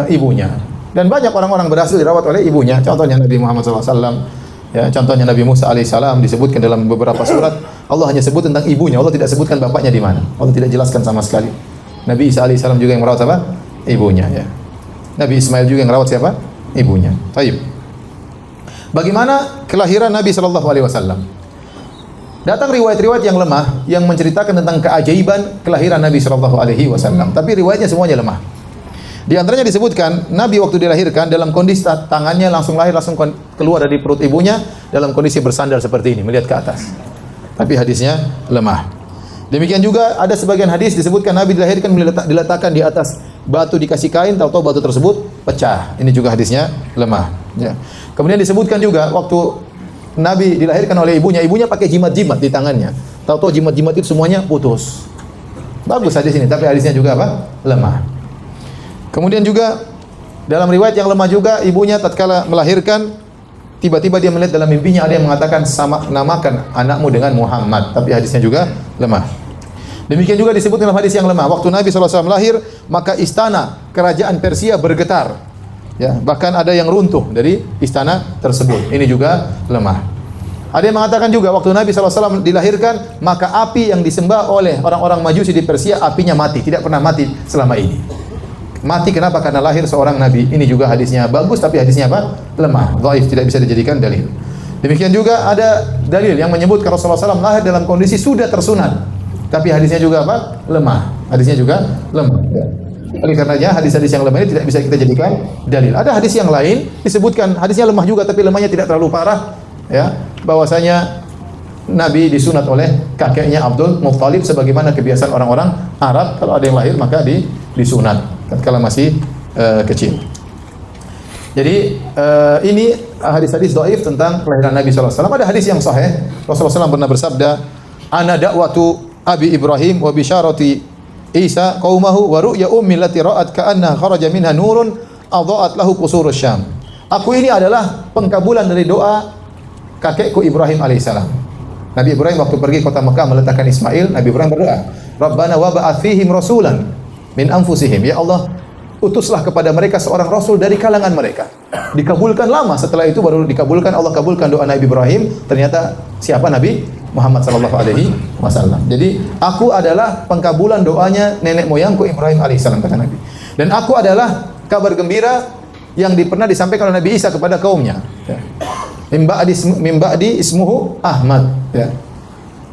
ibunya. Dan banyak orang-orang berhasil dirawat oleh ibunya. Contohnya Nabi Muhammad SAW, ya, contohnya Nabi Musa alaihissalam disebutkan dalam beberapa surat. Allah hanya sebut tentang ibunya, Allah tidak sebutkan bapaknya di mana. Allah tidak jelaskan sama sekali. Nabi Isa alaihissalam juga yang merawat apa? Ibunya. Ya. Nabi Ismail juga yang merawat siapa? Ibunya. Baik. Bagaimana kelahiran Nabi SAW? Datang riwayat-riwayat yang lemah yang menceritakan tentang keajaiban kelahiran Nabi SAW. Tapi riwayatnya semuanya lemah. Di antaranya disebutkan Nabi waktu dilahirkan dalam kondisi tangannya langsung lahir, langsung keluar dari perut ibunya dalam kondisi bersandar seperti ini, melihat ke atas. Tapi hadisnya lemah. Demikian juga ada sebagian hadis disebutkan Nabi dilahirkan diletakkan di atas batu, dikasih kain, tahu-tahu batu tersebut pecah. Ini juga hadisnya lemah. Ya. Kemudian disebutkan juga waktu Nabi dilahirkan oleh ibunya pakai jimat-jimat di tangannya. Tahu-tahu jimat-jimat itu semuanya putus. Bagus hadis ini, tapi hadisnya juga apa? Lemah. Kemudian juga dalam riwayat yang lemah juga, ibunya tatkala melahirkan tiba-tiba dia melihat dalam mimpinya ada yang mengatakan namakan anakmu dengan Muhammad, tapi hadisnya juga lemah. Demikian juga disebut dalam hadis yang lemah, waktu Nabi SAW lahir, maka istana kerajaan Persia bergetar. Ya, bahkan ada yang runtuh dari istana tersebut. Ini juga lemah. Ada yang mengatakan juga waktu Nabi SAW dilahirkan, maka api yang disembah oleh orang-orang Majusi di Persia, apinya mati, tidak pernah mati selama ini. Mati kenapa? Karena lahir seorang Nabi. Ini juga hadisnya bagus, tapi hadisnya apa? Lemah, dhaif, tidak bisa dijadikan dalil. Demikian juga ada dalil yang menyebutkan Rasulullah SAW lahir dalam kondisi sudah tersunat, tapi hadisnya juga apa? Lemah. Hadisnya juga lemah. Ya. Oleh karenanya hadis-hadis yang lemah ini tidak bisa kita jadikan dalil. Ada hadis yang lain disebutkan hadisnya lemah juga, tapi lemahnya tidak terlalu parah, ya, bahwasanya Nabi disunat oleh kakeknya Abdul Muttalib sebagaimana kebiasaan orang-orang Arab, kalau ada yang lahir maka disunat tatkala masih kecil. Jadi ini hadis-hadis dhaif tentang kelahiran Nabi sallallahu alaihi wasallam. Ada hadis yang sahih, Rasulullah SAW pernah bersabda, "Ana da'watu Abi Ibrahim wa bisyarati Isa qaumahu wa ru'ya ummi allati ra'at ka'anna kharaja minha nurun adha'at lahu qusurus Syam." Aku ini adalah pengkabulan dari doa kakekku Ibrahim alaihissalam. Nabi Ibrahim waktu pergi kota Mekah meletakkan Ismail, Nabi Ibrahim berdoa, "Rabbana wa ba'ath fihim rasulan min anfusihim." Ya Allah, utuslah kepada mereka seorang rasul dari kalangan mereka. Dikabulkan lama, setelah itu baru dikabulkan, Allah kabulkan doa Nabi Ibrahim. Ternyata siapa? Nabi Muhammad sallallahu alaihi wasallam. Jadi aku adalah pengkabulan doanya nenek moyangku Ibrahim alaihissalam, kata Nabi. Dan aku adalah kabar gembira yang pernah disampaikan oleh Nabi Isa kepada kaumnya. Ya. Mim ba'di ismuhu Ahmad. Ya.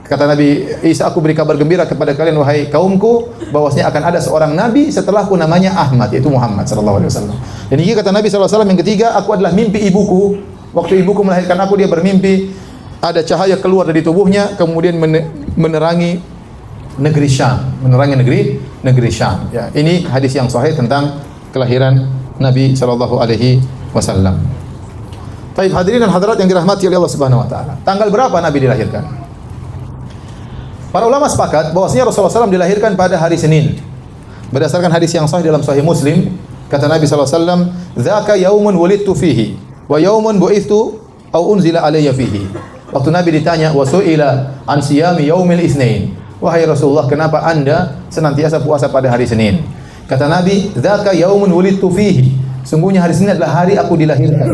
Kata Nabi Isa, aku beri kabar gembira kepada kalian wahai kaumku bahwasanya akan ada seorang nabi setelahku namanya Ahmad, yaitu Muhammad sallallahu alaihi wasallam. Dan ini kata Nabi sallallahu alaihi wasallam yang ketiga, aku adalah mimpi ibuku. Waktu ibuku melahirkan aku, dia bermimpi ada cahaya keluar dari tubuhnya kemudian menerangi negeri Syam, menerangi negeri Syam. Ya, ini hadis yang sahih tentang kelahiran Nabi sallallahu alaihi wasallam. Baik, hadirin dan hadirat yang dirahmati oleh Allah Subhanahu wa taala. Tanggal berapa Nabi dilahirkan? Para ulama sepakat bahwasanya Rasulullah SAW dilahirkan pada hari Senin. Berdasarkan hadis yang sahih dalam Sahih Muslim, kata Nabi SAW, "Dzaka yaumun wulidtu fihi, wa yaumun bu'ithu au unzila alayya fihi." Waktu Nabi ditanya, "Wa su'ila an siyami yaumil itsnain." Wahai Rasulullah, kenapa Anda senantiasa puasa pada hari Senin? Kata Nabi, "Dzaka yaumun wulidtu fihi." Sungguhnya hari Senin adalah hari aku dilahirkan.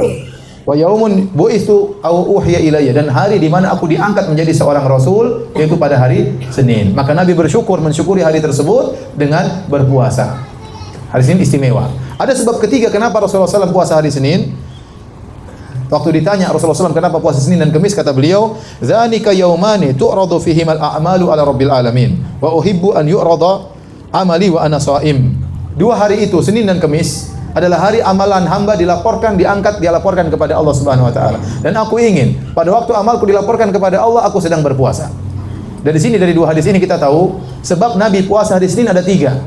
Wa yaumun bu'itsu au uhiya ilayya, dan hari di mana aku diangkat menjadi seorang rasul, yaitu pada hari Senin. Maka Nabi mensyukuri hari tersebut dengan berpuasa. Hari Senin istimewa. Ada sebab ketiga kenapa Rasulullah SAW puasa hari Senin. Waktu ditanya Rasulullah SAW kenapa puasa Senin dan Kamis, kata beliau, "Dzanika yaumani tu'radu fihimal a'malu ala rabbil alamin, wa uhibbu an yu'rada amali wa ana shaim." Dua hari itu, Senin dan Kamis, adalah hari amalan hamba dilaporkan, dilaporkan kepada Allah Subhanahu wa taala. Dan aku ingin pada waktu amalku dilaporkan kepada Allah, aku sedang berpuasa. Dari sini, dari dua hadis ini kita tahu sebab Nabi puasa hari Senin ada tiga.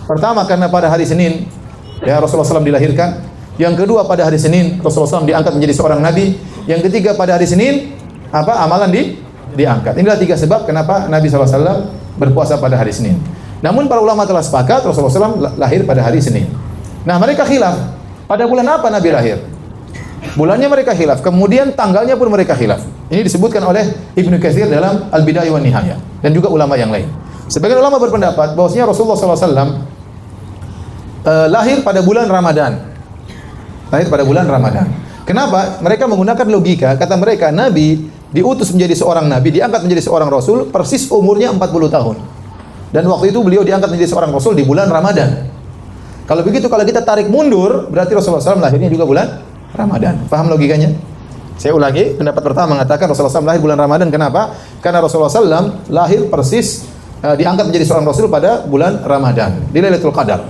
Pertama, karena pada hari Senin ya Rasulullah SAW dilahirkan. Yang kedua, pada hari Senin Rasulullah SAW diangkat menjadi seorang nabi. Yang ketiga, pada hari Senin amalan diangkat. Inilah tiga sebab kenapa Nabi SAW berpuasa pada hari Senin. Namun para ulama telah sepakat Rasulullah SAW lahir pada hari Senin. Nah, mereka khilaf. Pada bulan apa Nabi lahir? Bulannya mereka khilaf. Kemudian tanggalnya pun mereka khilaf. Ini disebutkan oleh Ibnu Katsir dalam Al-Bidayah wan Nihayah dan juga ulama yang lain. Sebagian ulama berpendapat bahwasanya Rasulullah SAW lahir pada bulan Ramadan. Lahir pada bulan Ramadan. Kenapa? Mereka menggunakan logika. Kata mereka, Nabi diutus menjadi seorang nabi, diangkat menjadi seorang rasul, persis umurnya 40 tahun. Dan waktu itu beliau diangkat menjadi seorang rasul di bulan Ramadan. Kalau begitu, kalau kita tarik mundur, berarti Rasulullah SAW lahirnya juga bulan Ramadan. Paham logikanya? Saya ulangi, pendapat pertama mengatakan Rasulullah SAW lahir bulan Ramadan. Kenapa? Karena Rasulullah SAW lahir persis diangkat menjadi seorang Rasul pada bulan Ramadan, di Lailatul Qadar.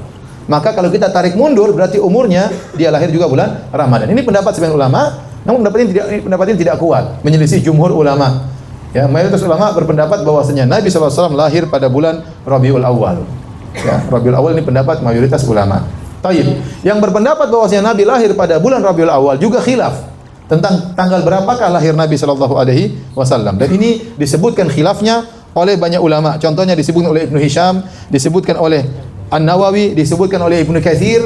Maka kalau kita tarik mundur, berarti umurnya dia lahir juga bulan Ramadan. Ini pendapat sebagian ulama, namun pendapat ini tidak kuat, menyelisih jumhur ulama. Ya, mayoritas ulama berpendapat bahwasanya Nabi SAW lahir pada bulan Rabiul Awal. Ya, Rabiul Awal ini pendapat mayoritas ulama. Taib. Yang berpendapat bahwasanya Nabi lahir pada bulan Rabiul Awal juga khilaf tentang tanggal berapakah lahir Nabi sallallahu alaihi wasallam. Dan ini disebutkan khilafnya oleh banyak ulama. Contohnya disebutkan oleh Ibnu Hisham, disebutkan oleh An-Nawawi, disebutkan oleh Ibnu Katsir,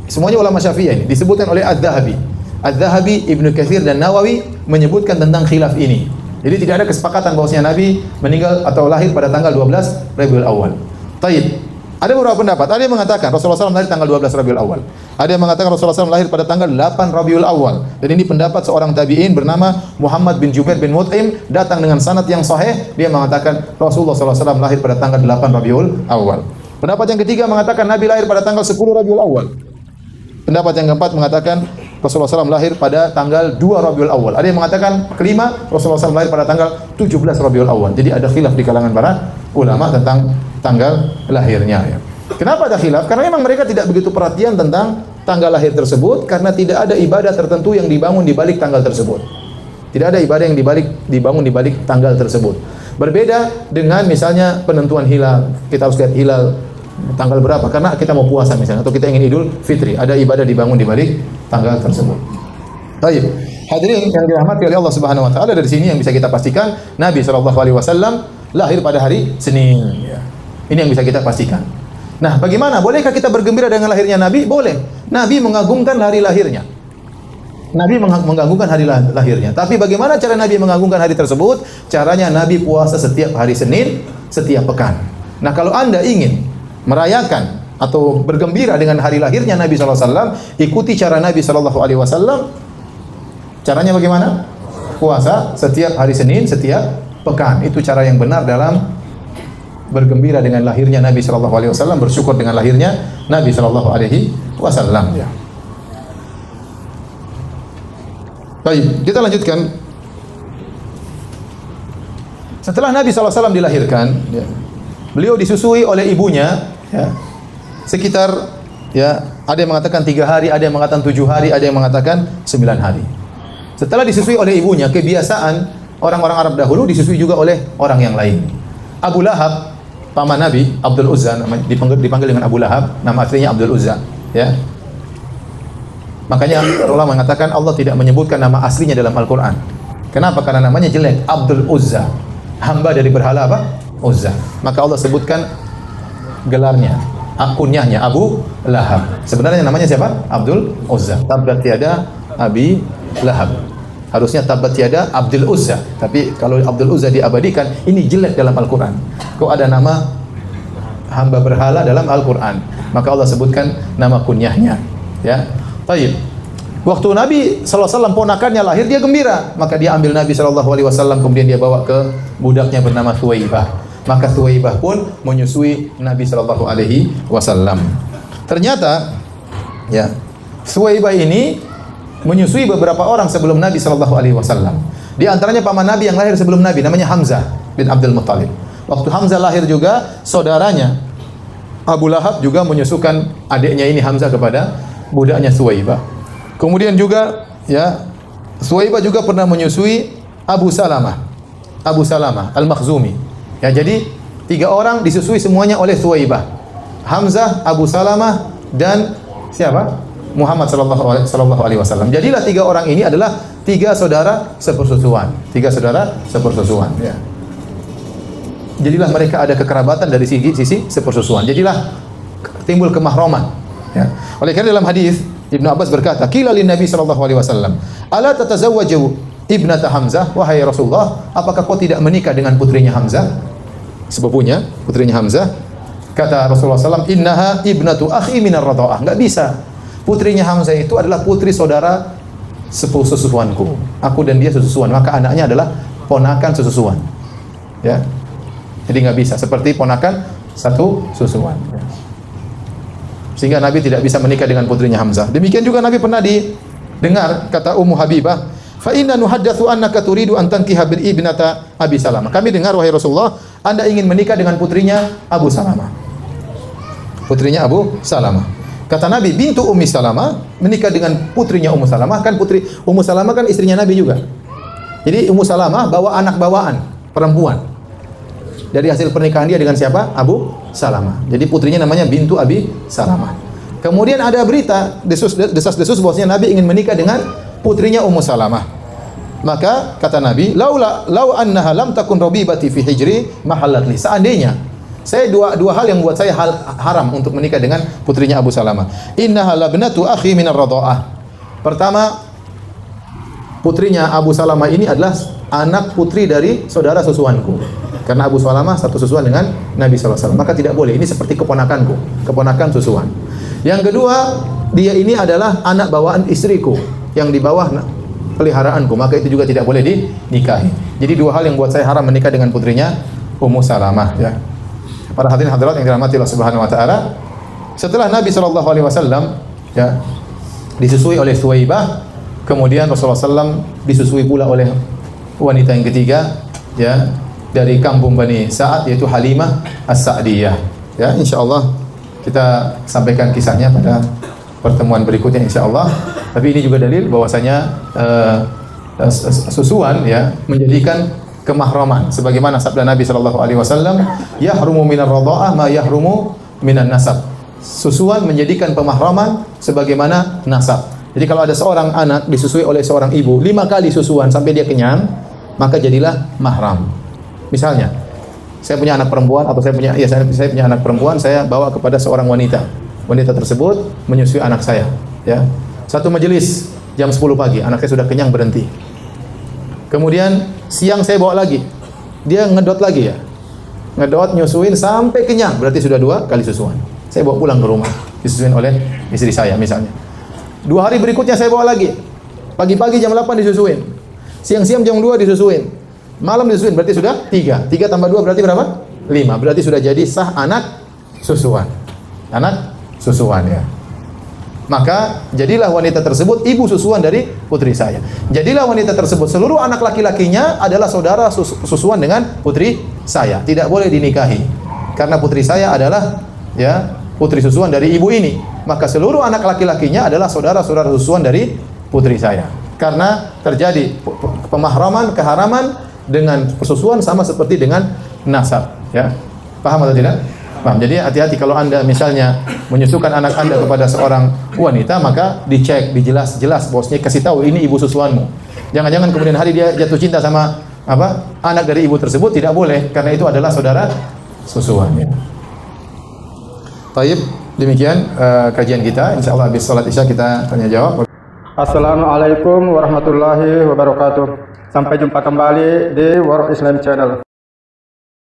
semuanya ulama Syafi'iyah ini. Disebutkan oleh Adz-Dzahabi. Adz-Dzahabi, Ibnu Katsir dan Nawawi menyebutkan tentang khilaf ini. Jadi tidak ada kesepakatan bahwasanya Nabi meninggal atau lahir pada tanggal 12 Rabiul Awal. Taib. Ada beberapa pendapat. Ada yang mengatakan Rasulullah SAW lahir tanggal 12 Rabiul Awal. Ada yang mengatakan Rasulullah SAW lahir pada tanggal 8 Rabiul Awal. Dan ini pendapat seorang tabi'in bernama Muhammad bin Jubair bin Mut'im, datang dengan sanad yang sahih. Dia mengatakan Rasulullah SAW lahir pada tanggal 8 Rabiul Awal. Pendapat yang ketiga mengatakan Nabi lahir pada tanggal 10 Rabiul Awal. Pendapat yang keempat mengatakan Rasulullah SAW lahir pada tanggal 2 Rabiul Awal. Ada yang mengatakan kelima Rasulullah SAW lahir pada tanggal 17 Rabiul Awal. Jadi ada khilaf di kalangan para ulama tentang tanggal lahirnya. Ya. Kenapa ada khilaf? Karena memang mereka tidak begitu perhatian tentang tanggal lahir tersebut, karena tidak ada ibadah tertentu yang dibangun di balik tanggal tersebut. Tidak ada ibadah yang dibangun di balik tanggal tersebut. Berbeda dengan misalnya penentuan hilal. Kita harus lihat hilal tanggal berapa karena kita mau puasa misalnya, atau kita ingin Idul Fitri, ada ibadah dibangun di balik tanggal tersebut. Baik. Hadirin yang dirahmati oleh Allah Subhanahu wa taala, dari sini yang bisa kita pastikan Nabi sallallahu alaihi wasallam lahir pada hari Senin, ya. Ini yang bisa kita pastikan. Nah, bagaimana? Bolehkah kita bergembira dengan lahirnya Nabi? Boleh. Nabi mengagungkan hari lahirnya. Nabi mengagungkan hari lahirnya. Tapi bagaimana cara Nabi mengagungkan hari tersebut? Caranya Nabi puasa setiap hari Senin, setiap pekan. Nah, kalau Anda ingin merayakan atau bergembira dengan hari lahirnya Nabi SAW, ikuti cara Nabi SAW. Caranya bagaimana? Puasa setiap hari Senin, setiap pekan. Itu cara yang benar dalam bergembira dengan lahirnya Nabi SAW, bersyukur dengan lahirnya Nabi SAW. Ya. Baik, kita lanjutkan. Setelah Nabi SAW dilahirkan, ya, beliau disusui oleh ibunya, ya, sekitar, ya, ada yang mengatakan 3 hari, ada yang mengatakan 7 hari, ada yang mengatakan 9 hari. Setelah disusui oleh ibunya, kebiasaan orang-orang Arab dahulu disusui juga oleh orang yang lain. Abu Lahab, paman Nabi, Abdul Uzza, dipanggil dengan Abu Lahab, nama aslinya Abdul Uzza, ya. Makanya ulama mengatakan Allah tidak menyebutkan nama aslinya dalam Al-Quran. Kenapa? Karena namanya jelek, Abdul Uzza, hamba dari berhala apa? Uzza. Maka Allah sebutkan gelarnya, kunyahnya Abu Lahab. Sebenarnya namanya siapa? Abdul Uzza. Tabbat yada Abi Lahab. Harusnya tabbat yada Abdul Uzza. Tapi kalau Abdul Uzza diabadikan, ini jelek dalam Al-Quran. Kok ada nama hamba berhala dalam Al-Quran? Maka Allah sebutkan nama kunyahnya. Ya, baik. Waktu Nabi SAW ponakannya lahir, dia gembira. Maka dia ambil Nabi SAW, kemudian dia bawa ke budaknya bernama Thuwaibah. Maka Thuwaibah pun menyusui Nabi SAW. Ternyata, ya, Thuwaibah ini menyusui beberapa orang sebelum Nabi SAW. Di antaranya paman Nabi yang lahir sebelum Nabi, namanya Hamzah bin Abdul Muttalib. Waktu Hamzah lahir juga, saudaranya Abu Lahab juga menyusukan adiknya ini Hamzah kepada budaknya Thuwaibah. Kemudian juga, ya, Thuwaibah juga pernah menyusui Abu Salamah Al-Makhzumi. Ya, jadi 3 orang disusui semuanya oleh Thuwaibah. Hamzah, Abu Salamah, dan siapa? Muhammad sallallahu alaihi wasallam. Jadilah 3 orang ini adalah 3 saudara sepersusuan. 3 saudara sepersusuan, ya. Jadilah mereka ada kekerabatan dari sisi sepersusuan. Jadilah timbul kemahroman, ya. Oleh karena dalam hadis Ibnu Abbas berkata, "Qila lin Nabi sallallahu alaihi wasallam, ala tatazawwaju ibnata Hamzah?" Wahai Rasulullah, apakah kau tidak menikah dengan putrinya Hamzah? Sepupunya, putrinya Hamzah. Kata Rasulullah SAW, "Innaha ibnatu akhi minar radha'ah." Enggak bisa. Putrinya Hamzah itu adalah putri saudara sepusuanku. Aku dan dia sesusuan, maka anaknya adalah ponakan sesusuan. Ya. Jadi enggak bisa seperti ponakan satu susuan. Ya. Sehingga Nabi tidak bisa menikah dengan putrinya Hamzah. Demikian juga Nabi pernah didengar kata Ummu Habibah, "Fa inna nuhaddatsu annaka turidu an tankiha bil ibnata Abi Salamah." Kami dengar wahai Rasulullah, Anda ingin menikah dengan putrinya Abu Salamah. Putrinya Abu Salamah. Kata Nabi, bintu Ummi Salamah menikah dengan putrinya Ummu Salamah, kan putri Ummu Salamah kan istrinya Nabi juga. Jadi Ummu Salamah bawa anak bawaan perempuan. Dari hasil pernikahan dia dengan siapa? Abu Salamah. Jadi putrinya namanya bintu Abi Salamah. Kemudian ada berita desas-desus bahwasanya Nabi ingin menikah dengan putrinya Ummu Salamah. Maka kata Nabi, lau annaha lam takun rabibati fi hijri mahallat li. Seandainya saya dua hal yang buat saya haram untuk menikah dengan putrinya Abu Salamah. Innaha labnatu akhi minar radha'ah. Pertama, putrinya Abu Salamah ini adalah anak putri dari saudara susuanku. Karena Abu Salamah satu susuan dengan Nabi SAW. Maka tidak boleh. Ini seperti keponakanku, keponakan susuan. Yang kedua, dia ini adalah anak bawaan istriku yang di bawah peliharaanku. Maka itu juga tidak boleh dinikahi. Jadi 2 hal yang buat saya haram menikah dengan putrinya Ummu Salamah. Ya. Para hadirin hadirat yang dirahmati Allah Subhanahu wa taala, setelah Nabi sallallahu alaihi wasallam ya disusui oleh Thuwaibah, kemudian Rasulullah SAW disusui pula oleh wanita yang ketiga ya dari kampung Bani Sa'ad, yaitu Halimah As-Sa'diyah. Ya, insyaallah kita sampaikan kisahnya pada pertemuan berikutnya insyaallah. Tapi ini juga dalil bahwasanya susuan ya menjadikan kemahraman, sebagaimana sabda Nabi sallallahu alaihi wasallam, yahrumu minar radha'ah ma yahrumu minan nasab. Susuan menjadikan pemahraman sebagaimana nasab. Jadi kalau ada seorang anak disusui oleh seorang ibu 5 kali susuan sampai dia kenyang, maka jadilah mahram. Misalnya, saya punya anak perempuan atau saya punya anak perempuan, saya bawa kepada seorang wanita. Wanita tersebut menyusui anak saya, ya. Satu majelis jam 10 pagi, anak saya sudah kenyang berhenti. Kemudian siang saya bawa lagi. Dia ngedot lagi ya. Ngedot nyusuin sampai kenyang, berarti sudah 2 kali susuan. Saya bawa pulang ke rumah, disusuin oleh istri saya misalnya. 2 hari berikutnya saya bawa lagi. Pagi-pagi jam 8 disusuin. Siang-siang jam 2 disusuin. Malam disusuin, berarti sudah 3. 3 tambah 2 berarti berapa? 5. Berarti sudah jadi sah anak susuan. Anak susuan ya. Maka jadilah wanita tersebut ibu susuan dari putri saya. Jadilah wanita tersebut seluruh anak laki-lakinya adalah saudara susuan dengan putri saya. Tidak boleh dinikahi. Karena putri saya adalah ya putri susuan dari ibu ini. Maka seluruh anak laki-lakinya adalah saudara-saudara susuan dari putri saya. Karena terjadi pemahraman, keharaman dengan persusuan sama seperti dengan nasab, ya. Paham atau tidak? Paham. Jadi hati-hati kalau Anda misalnya menyusukan anak Anda kepada seorang wanita, maka dicek, dijelas-jelas bosnya, kasih tahu ini ibu susuanmu. Jangan-jangan kemudian hari dia jatuh cinta sama anak dari ibu tersebut tidak boleh karena itu adalah saudara susuannya. Taib, demikian kajian kita. Insyaallah habis salat Isya kita tanya jawab. Assalamualaikum warahmatullahi wabarakatuh. Sampai jumpa kembali di World Islam Channel.